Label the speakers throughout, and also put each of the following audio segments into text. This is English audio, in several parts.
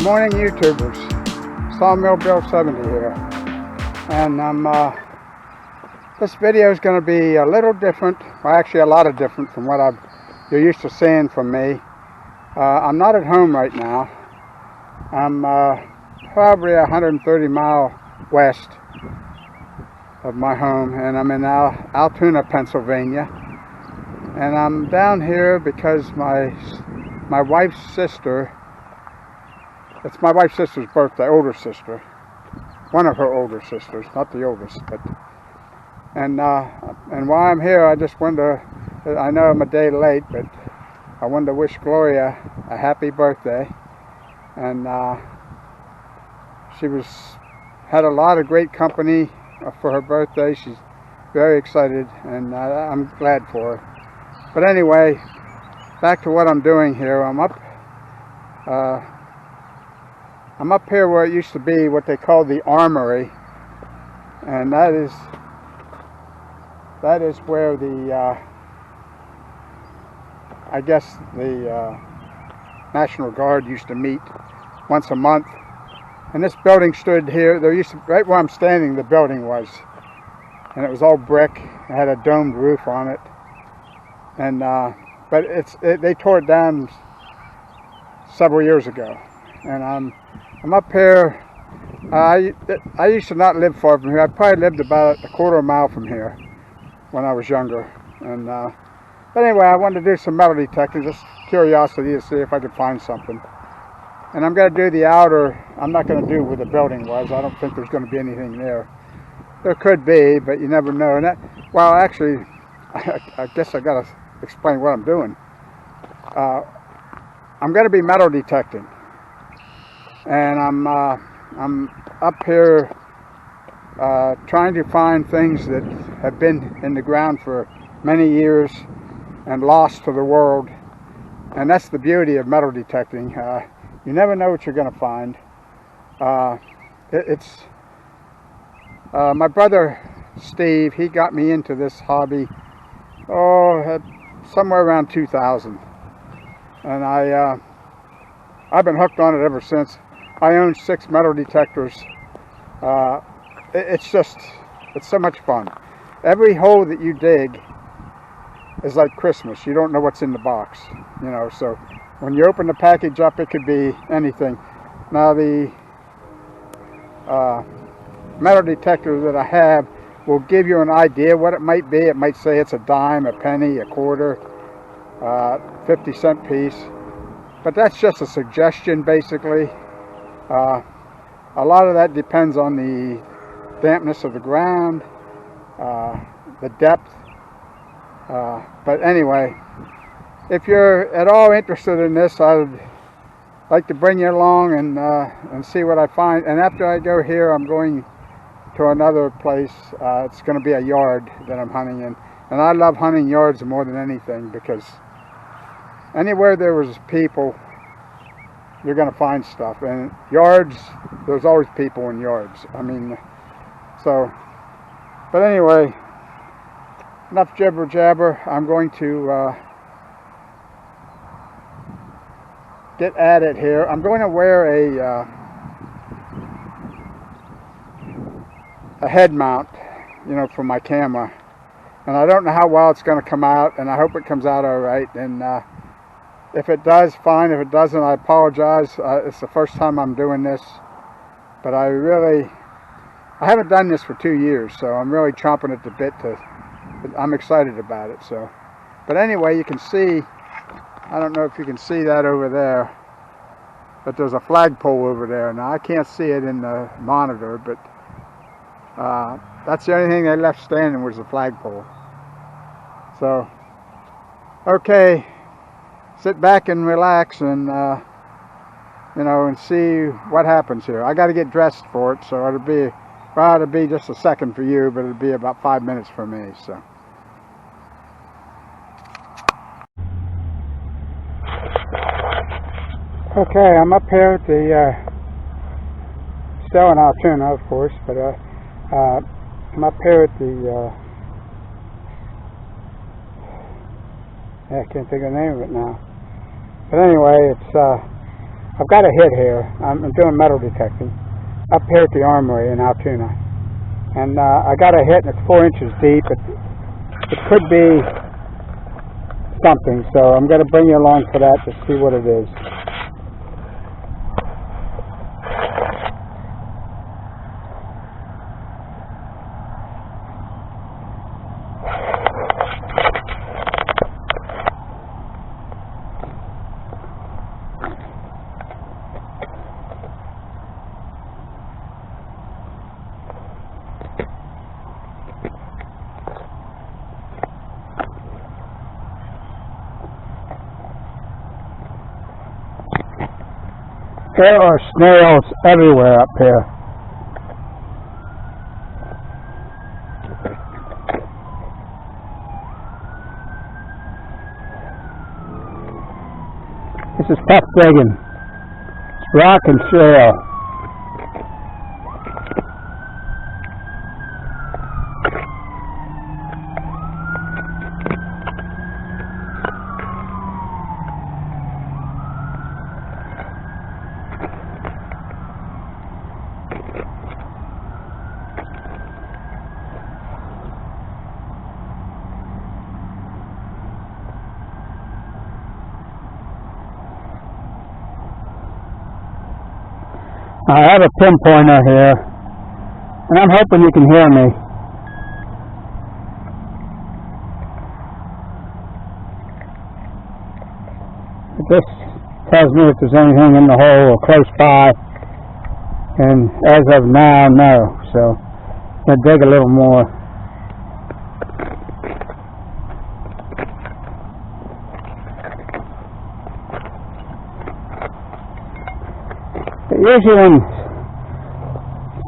Speaker 1: morning, YouTubers. Sawmill Bill 70 here, and this video is going to be a little different. Well, actually, a lot of different from what you're used to seeing from me. I'm not at home right now. I'm probably 130 miles west of my home, and I'm in Altoona, Pennsylvania. And I'm down here because my wife's sister. It's my wife's sister's birthday, older sister. One of her older sisters, not the oldest. And while I'm here, I just wanted to, I know I'm a day late, but I wanted to wish Gloria a happy birthday. And she had a lot of great company for her birthday. She's very excited, and I'm glad for her. But anyway, back to what I'm doing here. I'm up here where it used to be what they call the Armory, and that is where the I guess the National Guard used to meet once a month. And this building stood here. There used to, right where I'm standing, the building was, and it was all brick. It had a domed roof on it, and but they tore it down several years ago, and I'm up here. I used to not live far from here. I probably lived about a quarter of a mile from here when I was younger. And but anyway, I wanted to do some metal detecting, just curiosity to see if I could find something. And I'm going to do the outer. I'm not going to do where the building was. I don't think there's going to be anything there. There could be, but you never know. And well, actually, I guess I got to explain what I'm doing. I'm going to be metal detecting. And I'm up here trying to find things that have been in the ground for many years and lost to the world. And that's the beauty of metal detecting. You never know what you're going to find. My brother Steve, he got me into this hobby somewhere around 2000, and I've been hooked on it ever since. I own 6 metal detectors. It's so much fun. Every hole that you dig is like Christmas. You don't know what's in the box, you know. So when you open the package up, it could be anything. Now the metal detector that I have will give you an idea what it might be. It might say it's a dime, a penny, a quarter, 50-cent piece. But that's just a suggestion, basically. A lot of that depends on the dampness of the ground, the depth. But anyway, if you're at all interested in this, I would like to bring you along and see what I find. And after I go here, I'm going to another place. It's going to be a yard that I'm hunting in. And I love hunting yards more than anything, because anywhere there was people, you're going to find stuff. And yards, there's always people in yards. I mean, so, but anyway, enough jibber jabber. I'm going to get at it here. I'm going to wear a head mount, you know, for my camera. And I don't know how well it's going to come out, and I hope it comes out all right. And if it does, fine. If it doesn't, I apologize. It's the first time I'm doing this, but I haven't done this for 2 years, so I'm really chomping at the bit I'm excited about it. So, but anyway, you can see, I don't know if you can see that over there, but there's a flagpole over there. Now I can't see it in the monitor, but that's the only thing they left standing was the flagpole. So, okay. Sit back and relax, and you know, and see what happens here. I got to get dressed for it, so it'll be just a second for you, but it'll be about 5 minutes for me. So, okay, I'm up here at the still in Altoona, of course, but I'm up here at the I can't think of the name of it now. But anyway, it's I've got a hit here. I'm doing metal detecting up here at the Armory in Altoona. And I got a hit and it's 4 inches deep. It could be something, so I'm going to bring you along for that to see what it is. There are snails everywhere up here. This is tough digging. It's rock and shale. I have a pinpointer here, and I'm hoping you can hear me. This tells me if there's anything in the hole or close by, and as of now, no. So I'm going to dig a little more. Usually when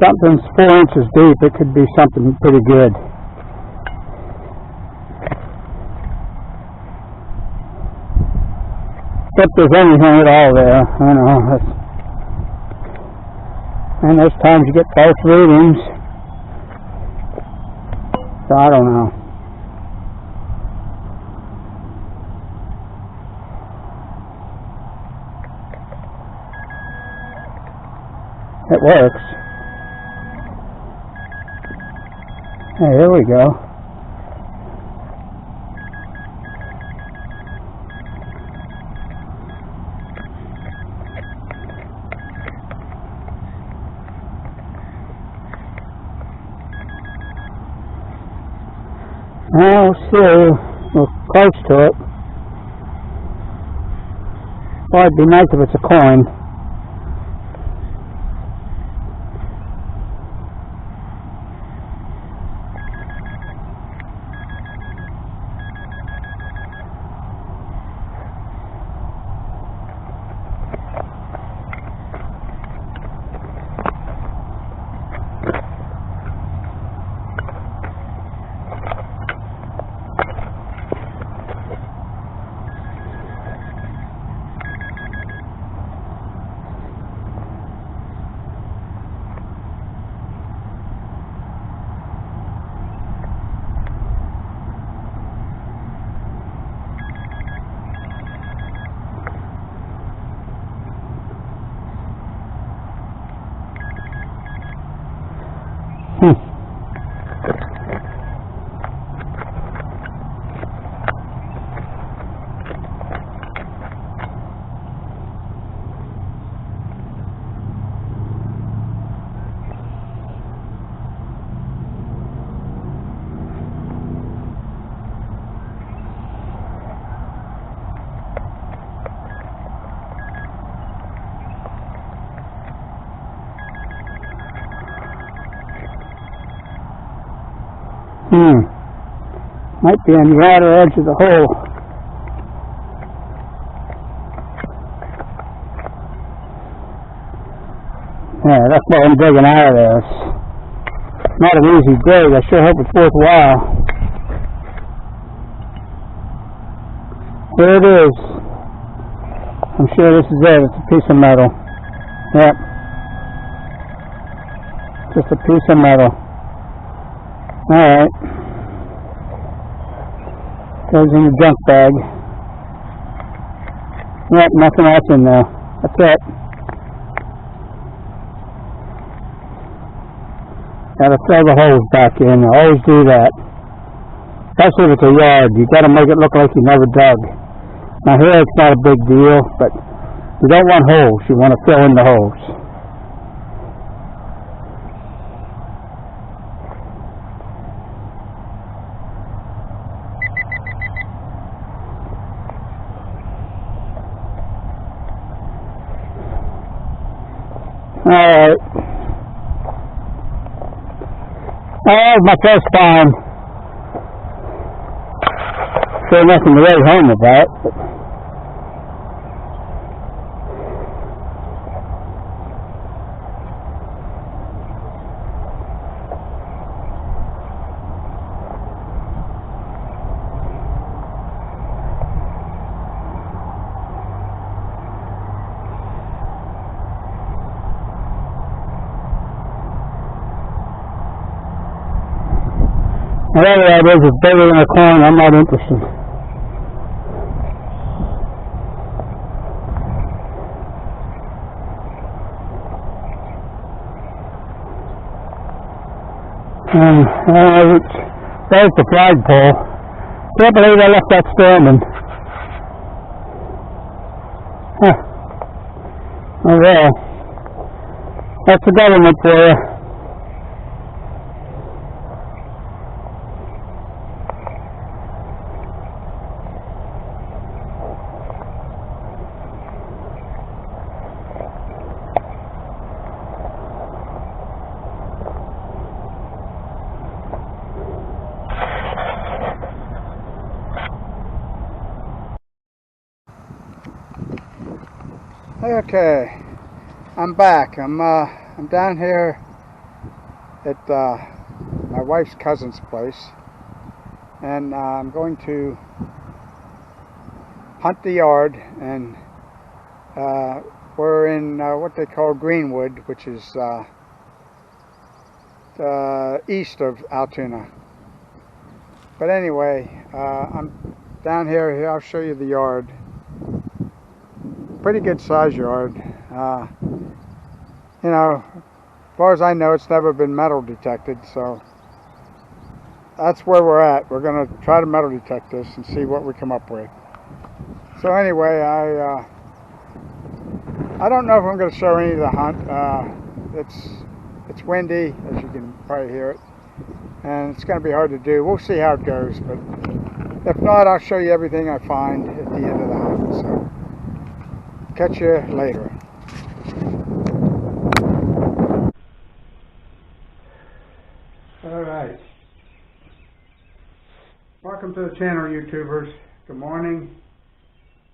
Speaker 1: something's 4 inches deep, it could be something pretty good. If there's anything at all there, I know. And there's times you get false readings. So I don't know. It works. Hey, here we go. Now we'll see. We're close to it. Well, it'd be nice if it's a coin. Might be on the outer edge of the hole. Yeah, that's what I'm digging out of there. It's not an easy dig. I sure hope it's worthwhile. Here it is. I'm sure this is it. It's a piece of metal. Yep. Just a piece of metal. Alright. Goes in the junk bag. Yep, nothing else in there. That's it.
Speaker 2: Gotta fill the holes back in. I always do that. Especially if it's a yard. You gotta make it look like you never dug. Now here it's not a big deal, but you don't want holes. You want to fill in the holes. Alright. That was my first time. Sure nothing to write home about. But whatever that is, it's bigger than a corn. I'm not interested. There's the flagpole. Can't believe I left that standing. Huh. Oh well. That's the government for you.
Speaker 1: Okay, I'm back. I'm down here at my wife's cousin's place, and I'm going to hunt the yard. And we're in what they call Greenwood, which is east of Altoona. But anyway, I'm down here. I'll show you the yard. Pretty good size yard. You know, as far as I know, it's never been metal detected, so that's where we're at. We're going to try to metal detect this and see what we come up with. So anyway, I don't know if I'm going to show any of the hunt. It's windy, as you can probably hear it, and it's going to be hard to do. We'll see how it goes, but if not, I'll show you everything I find at the end of the hunt. So catch you later. Alright. Welcome to the channel, YouTubers. Good morning.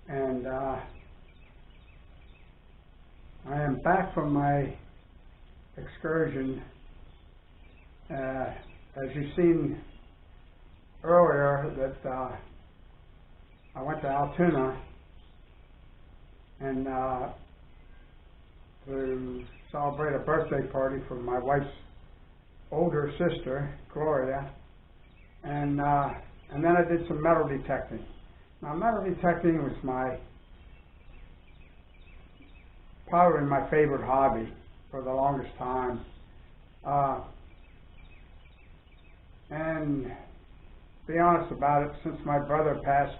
Speaker 1: And I am back from my excursion. As you've seen earlier, that I went to Altoona and to celebrate a birthday party for my wife's older sister, Gloria, and then I did some metal detecting. Now, metal detecting was probably my favorite hobby for the longest time, and to be honest about it, since my brother passed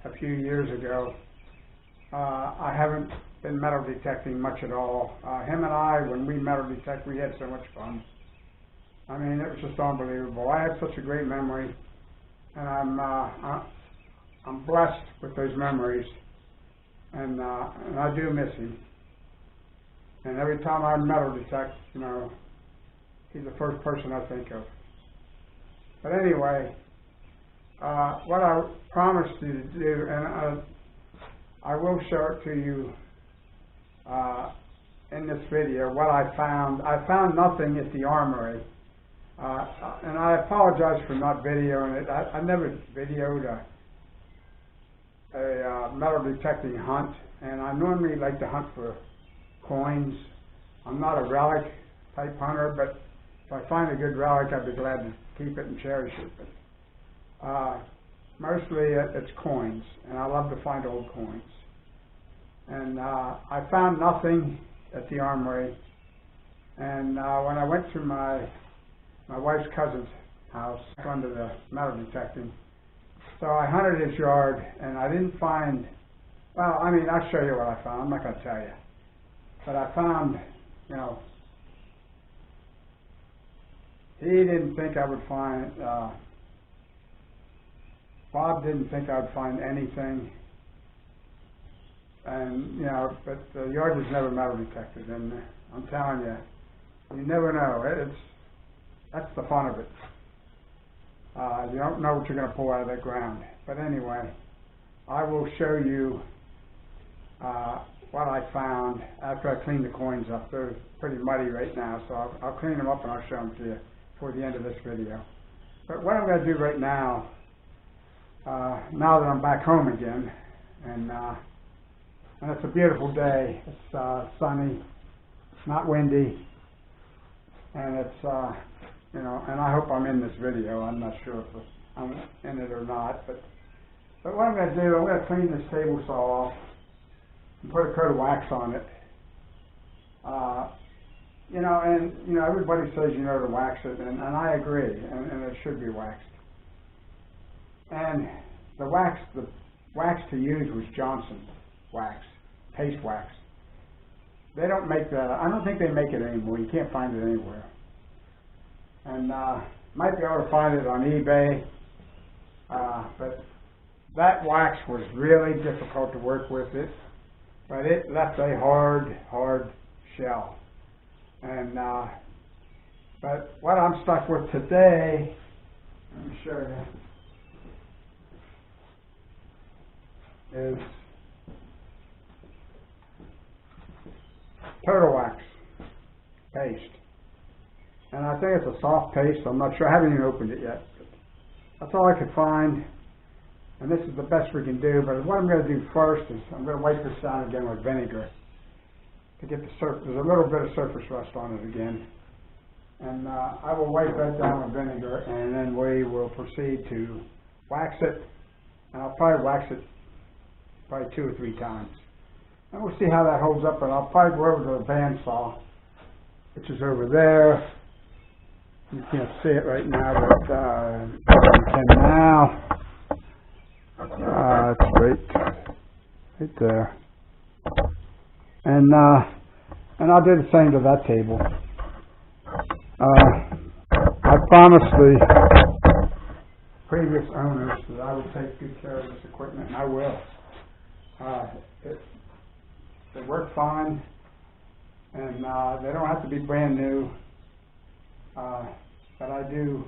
Speaker 1: a few years ago, I haven't been metal detecting much at all. Him and I, when we metal detect, we had so much fun. I mean, it was just unbelievable. I have such a great memory, and I'm blessed with those memories, and I do miss him. And every time I metal detect, you know, he's the first person I think of. But anyway, what I promised you to do, and I will show it to you in this video, what I found. I found nothing at the armory. And I apologize for not videoing it. I never videoed a metal detecting hunt, and I normally like to hunt for coins. I'm not a relic type hunter, but if I find a good relic, I'd be glad to keep it and cherish it. But mostly it's coins, and I love to find old coins. And I found nothing at the armory, and when I went to my my wife's cousin's house under the metal detecting. So I hunted his yard, and I didn't find, well, I mean, I'll show you what I found. I'm not going to tell you. But I found, you know, he didn't think I would find, Bob didn't think I would find anything. And, you know, but the yard was never metal detected. And I'm telling you, you never know. That's the fun of it. You don't know what you're going to pull out of that ground. But anyway, I will show you what I found after I clean the coins up. They're pretty muddy right now, so I'll clean them up and I'll show them to you toward the end of this video. But what I'm going to do right now, now that I'm back home again, and it's a beautiful day. It's sunny, not windy, and it's you know, and I hope I'm in this video. I'm not sure if I'm in it or not, but what I'm going to do, I'm going to clean this table saw off and put a coat of wax on it. You know, and you know, everybody says you know to wax it, and I agree, and it should be waxed. And the wax to use was Johnson wax, paste wax. They don't make that. I don't think they make it anymore. You can't find it anywhere. And might be able to find it on eBay, but that wax was really difficult to work with it. But it left a hard shell. And but what I'm stuck with today, let me show you, is turtle wax paste. And I think it's a soft paste. I'm not sure. I haven't even opened it yet. But that's all I could find. And this is the best we can do. But what I'm going to do first is I'm going to wipe this down again with vinegar to get the surface. There's a little bit of surface rust on it again. And I will wipe that down with vinegar, and then we will proceed to wax it. And I'll probably wax it probably 2 or 3 times. And we'll see how that holds up. And I'll probably go over to the bandsaw, which is over there. You can't see it right now, but you can now. It's right there. And I'll do the same to that table. I promised the previous owners that I would take good care of this equipment, and I will. They work fine, and they don't have to be brand new. But I do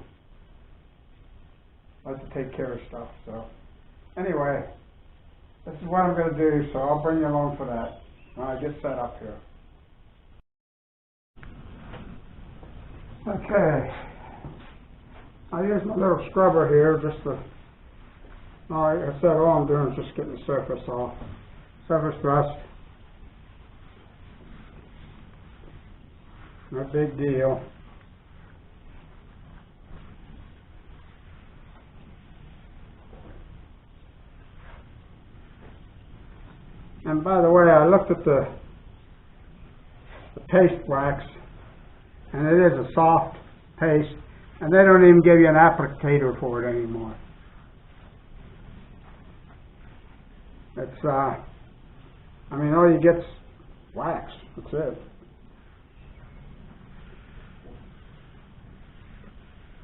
Speaker 1: like to take care of stuff. So anyway, this is what I'm going to do, so I'll bring you along for that when I get set up here. Okay, I use my little scrubber here just to, like I said, all I'm doing is just getting the surface off. Surface rust, no big deal. And by the way, I looked at the paste wax, and it is a soft paste, and they don't even give you an applicator for it anymore. It's, I mean, all you get's wax. That's it.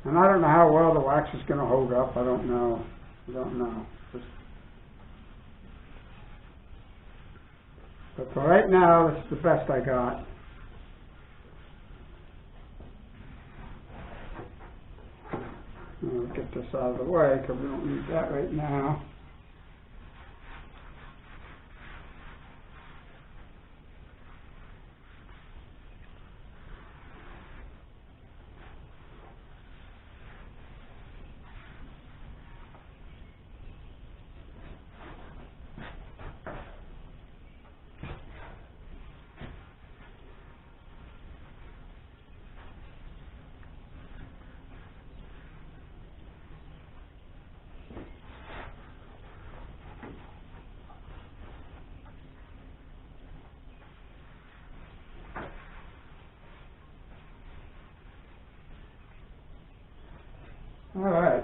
Speaker 1: And I don't know how well the wax is going to hold up. I don't know. But for right now, this is the best I got. I'll get this out of the way because we don't need that right now. All right.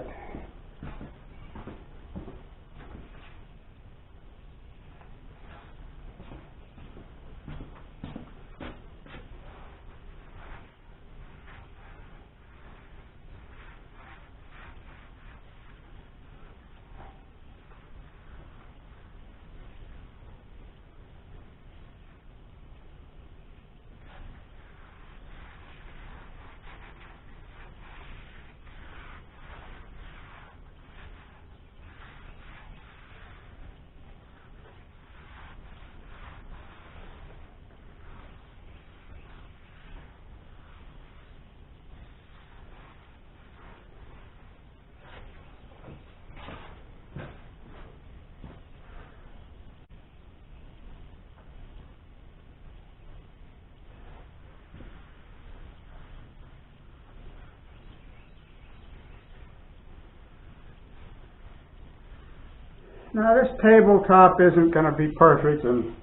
Speaker 1: Now this tabletop isn't going to be perfect, and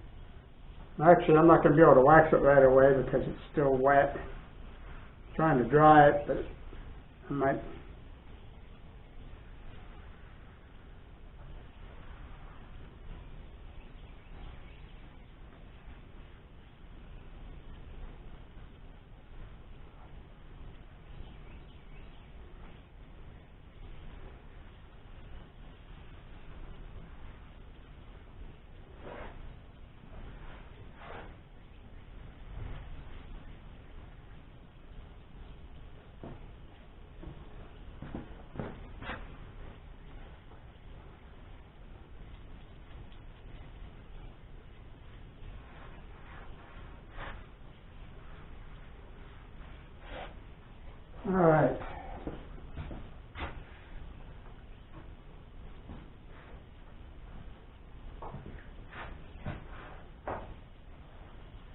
Speaker 1: actually I'm not going to be able to wax it right away because it's still wet. I'm trying to dry it, but I might. All right.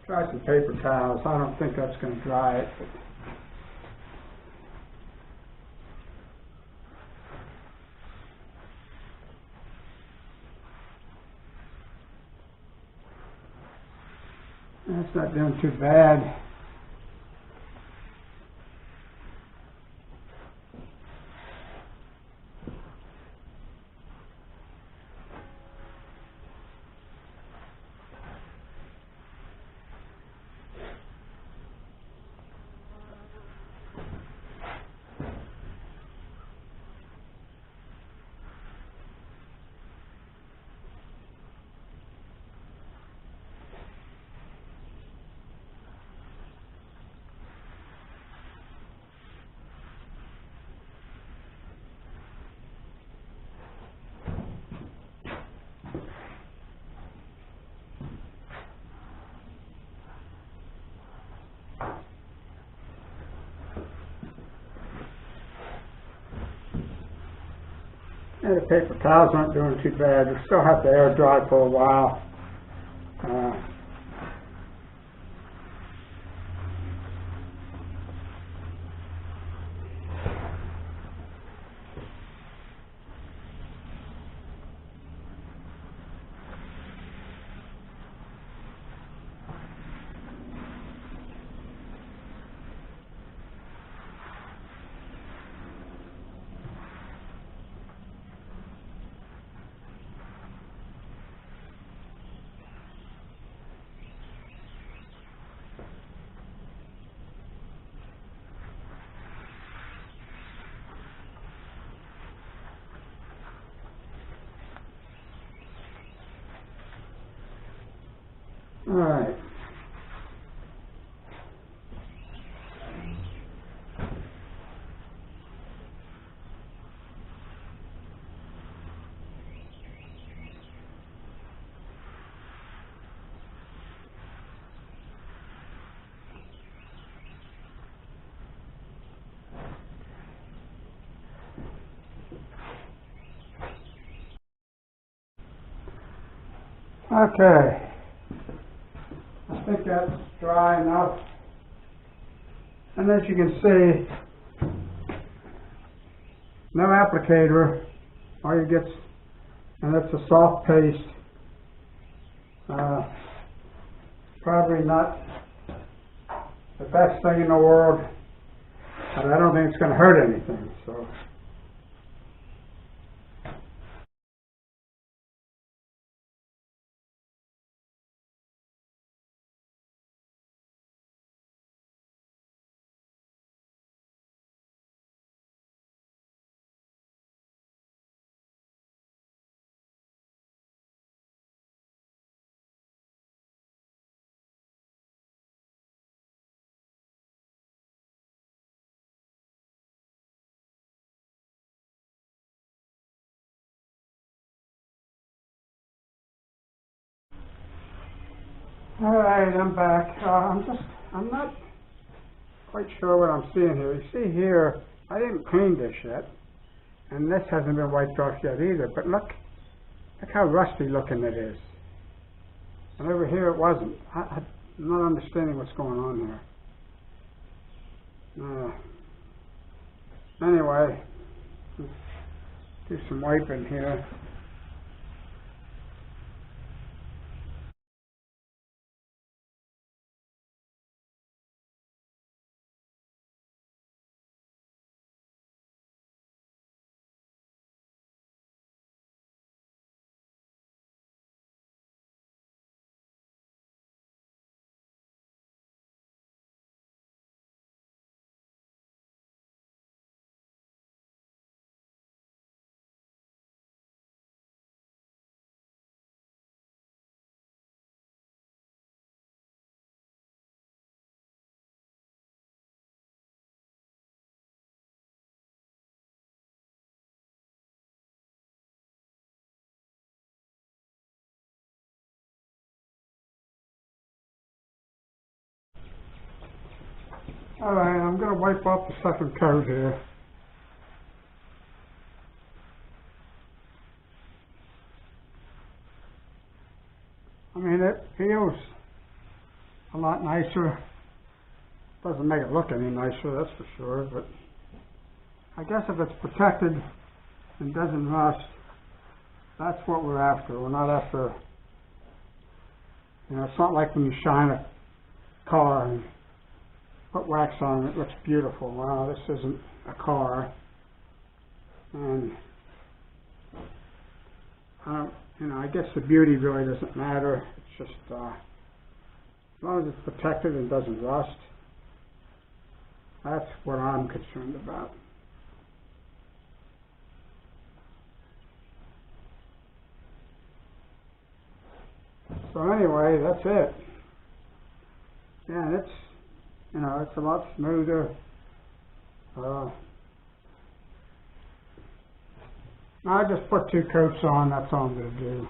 Speaker 1: Try some paper towels. I don't think that's going to dry it. But that's not doing too bad. Yeah, the paper towels aren't doing too bad. You still have to air dry for a while. All right. Okay. I think that's dry enough. And as you can see, no applicator. All you get, and it's a soft paste. Probably not the best thing in the world, but I don't think it's going to hurt anything. So Alright, I'm back. I'm not quite sure what I'm seeing here. You see here, I didn't clean this yet. And this hasn't been wiped off yet either. But look how rusty looking it is. And over here it wasn't. I'm not understanding what's going on here. Anyway, let's do some wiping here. Alright, I'm going to wipe off the second coat here. I mean, it feels a lot nicer. Doesn't make it look any nicer, that's for sure, but I guess if it's protected and doesn't rust, that's what we're after. We're not after, it's not like when you shine a car and put wax on it, it looks beautiful. Wow, this isn't a car. And I guess the beauty really doesn't matter. It's just as long as it's protected and doesn't rust, that's what I'm concerned about. So anyway, that's it. Yeah, and it's a lot smoother. I just put 2 coats on, that's all I'm going to do.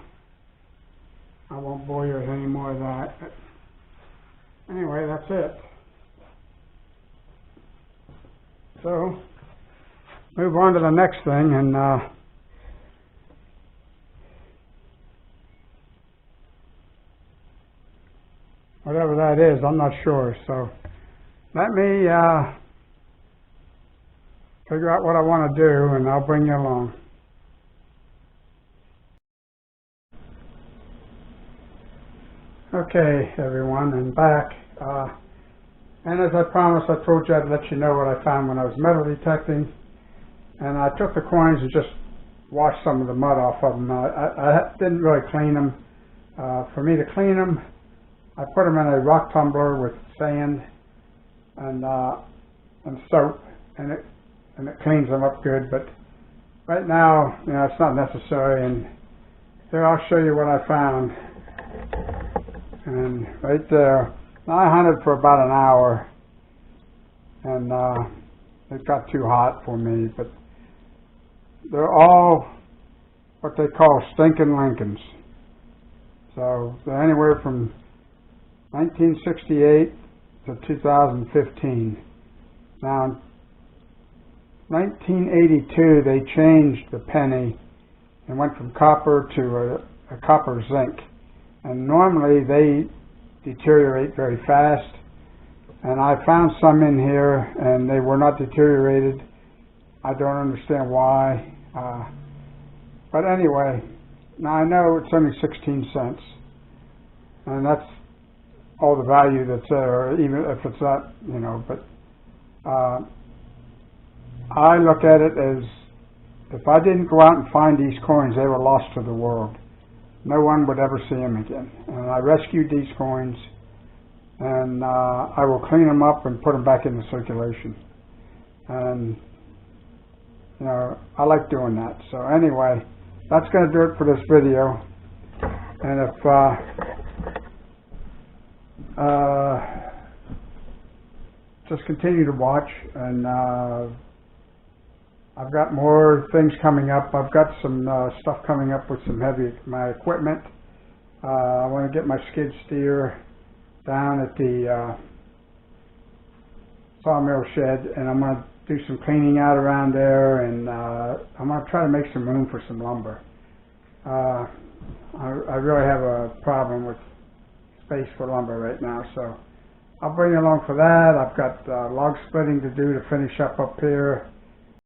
Speaker 1: I won't bore you with any more of that. But anyway, that's it. So, move on to the next thing, and whatever that is, I'm not sure. So, let me figure out what I want to do, and I'll bring you along. Okay, everyone, I'm back. And as I promised, I told you I'd let you know what I found when I was metal detecting. And I took the coins and just washed some of the mud off of them. I didn't really clean them. For me to clean them, I put them in a rock tumbler with sand and soap, and it cleans them up good. But right now, it's not necessary. And here, I'll show you what I found. And right there, I hunted for about an hour, and it got too hot for me, but they're all what they call stinking Lincolns. So they're anywhere from 1968 to 2015. Now, in 1982, they changed the penny and went from copper to a copper zinc. And normally they deteriorate very fast, and I found some in here and they were not deteriorated. I don't understand why, but anyway, now I know it's only 16 cents, and that's all the value that's there, even if it's not, but I look at it as, if I didn't go out and find these coins, they were lost to the world. No one would ever see them again. And I rescued these coins, and I will clean them up and put them back into circulation. And, I like doing that. So anyway, that's going to do it for this video. And if just continue to watch, and I've got more things coming up. I've got some stuff coming up with my equipment. I want to get my skid steer down at the sawmill shed, and I'm going to do some cleaning out around there, and I'm going to try to make some room for some lumber. I really have a problem with space for lumber right now, so I'll bring you along for that. I've got log splitting to do to finish up here.